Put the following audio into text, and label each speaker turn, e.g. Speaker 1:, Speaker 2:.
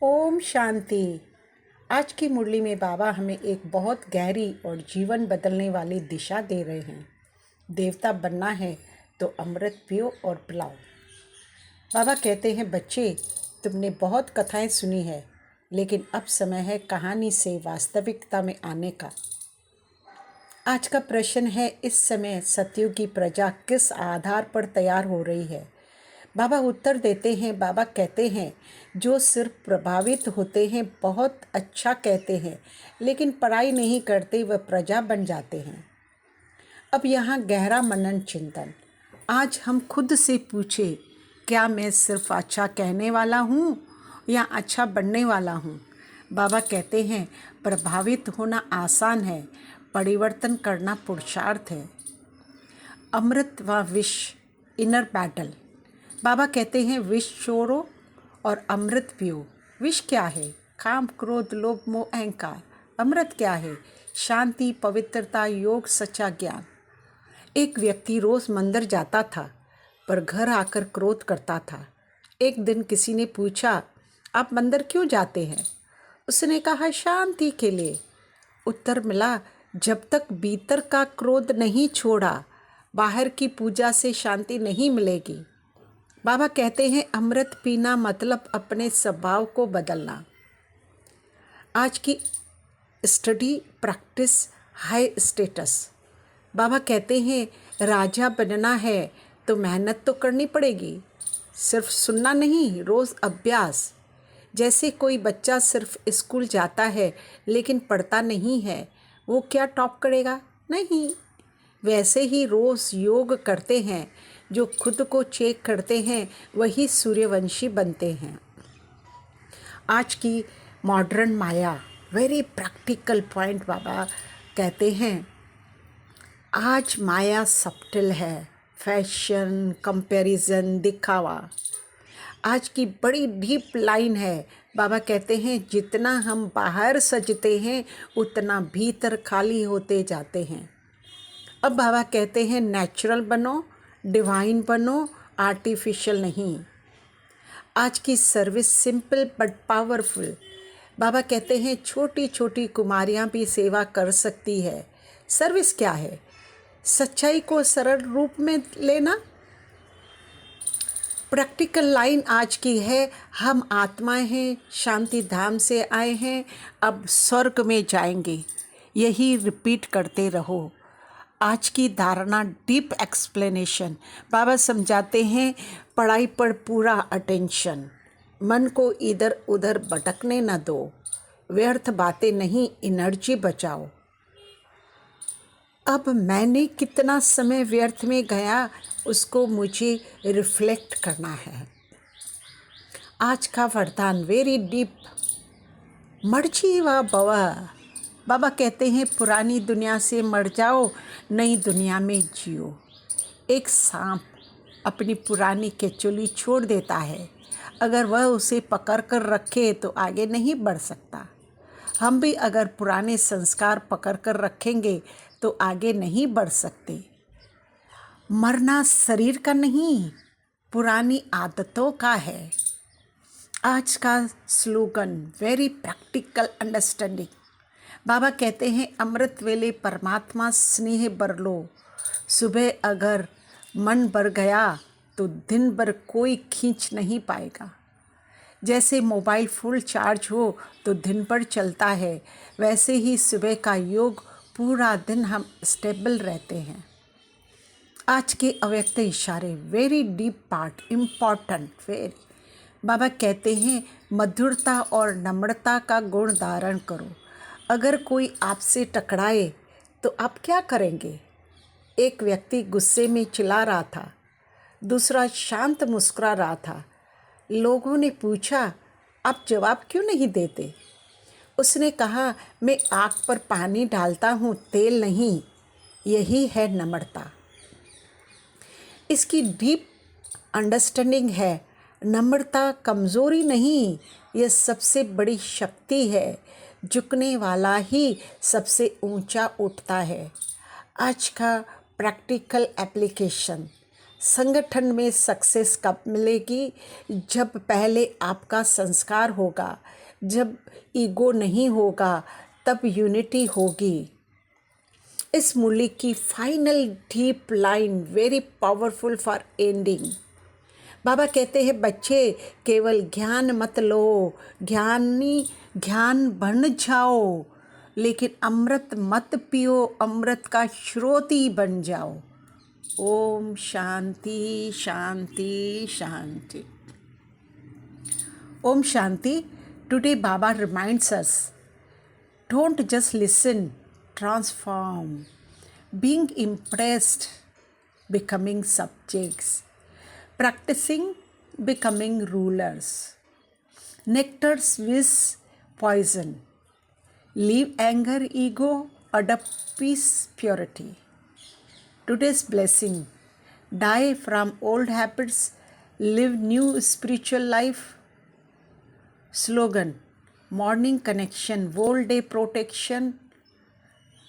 Speaker 1: ओम शांति। आज की मुरली में बाबा हमें एक बहुत गहरी और जीवन बदलने वाली दिशा दे रहे हैं। देवता बनना है तो अमृत पियो और पिलाओ। बाबा कहते हैं, बच्चे, तुमने बहुत कथाएं सुनी है, लेकिन अब समय है कहानी से वास्तविकता में आने का। आज का प्रश्न है, इस समय सतयुग की प्रजा किस आधार पर तैयार हो रही है? बाबा उत्तर देते हैं। बाबा कहते हैं, जो सिर्फ प्रभावित होते हैं बहुत अच्छा कहते हैं, लेकिन पढ़ाई नहीं करते वह प्रजा बन जाते हैं। अब यहाँ गहरा मनन चिंतन। आज हम खुद से पूछे, क्या मैं सिर्फ अच्छा कहने वाला हूँ या अच्छा बनने वाला हूँ? बाबा कहते हैं, प्रभावित होना आसान है, परिवर्तन करना पुरुषार्थ है। अमृत व विष, इनर बैटल। बाबा कहते हैं, विष छोड़ो और अमृत पियो। विष क्या है? काम, क्रोध, लोभ, मोह, अहंकार। अमृत क्या है? शांति, पवित्रता, योग, सच्चा ज्ञान। एक व्यक्ति रोज मंदिर जाता था, पर घर आकर क्रोध करता था। एक दिन किसी ने पूछा, आप मंदिर क्यों जाते हैं? उसने कहा, शांति के लिए। उत्तर मिला, जब तक भीतर का क्रोध नहीं छोड़ा, बाहर की पूजा से शांति नहीं मिलेगी। बाबा कहते हैं, अमृत पीना मतलब अपने स्वभाव को बदलना। आज की स्टडी प्रैक्टिस हाई स्टेटस। बाबा कहते हैं, राजा बनना है तो मेहनत तो करनी पड़ेगी, सिर्फ सुनना नहीं, रोज़ अभ्यास। जैसे कोई बच्चा सिर्फ स्कूल जाता है लेकिन पढ़ता नहीं है, वो क्या टॉप करेगा? नहीं। वैसे ही रोज़ योग करते हैं, जो खुद को चेक करते हैं वही सूर्यवंशी बनते हैं। आज की मॉडर्न माया, वेरी प्रैक्टिकल पॉइंट बाबा कहते हैं, आज माया सब्टिल है, फैशन, कंपैरिजन, दिखावा। आज की बड़ी डीप लाइन है। बाबा कहते हैं, जितना हम बाहर सजते हैं उतना भीतर खाली होते जाते हैं। अब बाबा कहते हैं, नेचुरल बनो, डिवाइन बनो, आर्टिफिशियल नहीं। आज की सर्विस सिंपल बट पावरफुल। बाबा कहते हैं, छोटी छोटी कुमारियाँ भी सेवा कर सकती है। सर्विस क्या है? सच्चाई को सरल रूप में लेना। प्रैक्टिकल लाइन आज की है, हम आत्माएं हैं, शांति धाम से आए हैं, अब स्वर्ग में जाएंगे। यही रिपीट करते रहो। आज की धारणा डीप एक्सप्लेनेशन। बाबा समझाते हैं, पढ़ाई पर पूरा अटेंशन, मन को इधर उधर भटकने न दो, व्यर्थ बातें नहीं, एनर्जी बचाओ। अब मैंने कितना समय व्यर्थ में गया, उसको मुझे रिफ्लेक्ट करना है। आज का वरदान वेरी डीप, मर्जी व भवा। बाबा कहते हैं, पुरानी दुनिया से मर जाओ, नई दुनिया में जियो। एक सांप अपनी पुरानी केचुली छोड़ देता है, अगर वह उसे पकड़ कर रखे तो आगे नहीं बढ़ सकता। हम भी अगर पुराने संस्कार पकड़ कर रखेंगे तो आगे नहीं बढ़ सकते। मरना शरीर का नहीं, पुरानी आदतों का है। आज का स्लोगन वेरी प्रैक्टिकल अंडरस्टैंडिंग। बाबा कहते हैं, अमृत वेले परमात्मा स्नेह बर लो। सुबह अगर मन भर गया तो दिन भर कोई खींच नहीं पाएगा। जैसे मोबाइल फुल चार्ज हो तो दिन भर चलता है, वैसे ही सुबह का योग पूरा दिन हम स्टेबल रहते हैं। आज के अव्यक्त इशारे, very deep part, important very. Baba कहते हैं, मधुरता और नम्रता का गुण धारण करो। अगर कोई आपसे टकराए तो आप क्या करेंगे? एक व्यक्ति गुस्से में चिल्ला रहा था, दूसरा शांत मुस्कुरा रहा था। लोगों ने पूछा, आप जवाब क्यों नहीं देते? उसने कहा, मैं आग पर पानी डालता हूँ, तेल नहीं। यही है नम्रता। इसकी डीप अंडरस्टैंडिंग है, नम्रता कमज़ोरी नहीं, यह सबसे बड़ी शक्ति है। झुकने वाला ही सबसे ऊंचा उठता है। आज का प्रैक्टिकल एप्लीकेशन। संगठन में सक्सेस कब मिलेगी? जब पहले आपका संस्कार होगा, जब ईगो नहीं होगा, तब यूनिटी होगी। इस मुरली की final deep line very powerful for ending. Baba कहते हैं, बच्चे केवल ज्ञान मत लो, ज्ञान बन जाओ, लेकिन अमृत मत पियो, अमृत का स्रोती बन जाओ। ओम शांति शांति शांति। ओम शांति। Today Baba reminds us, don't just listen, transform. Being impressed, becoming subjects. Practicing, becoming rulers. Nectar's wish, poison. Leave anger, ego, adopt peace, purity. Today's blessing, die from old habits, live new spiritual life. Slogan, morning connection, whole day protection,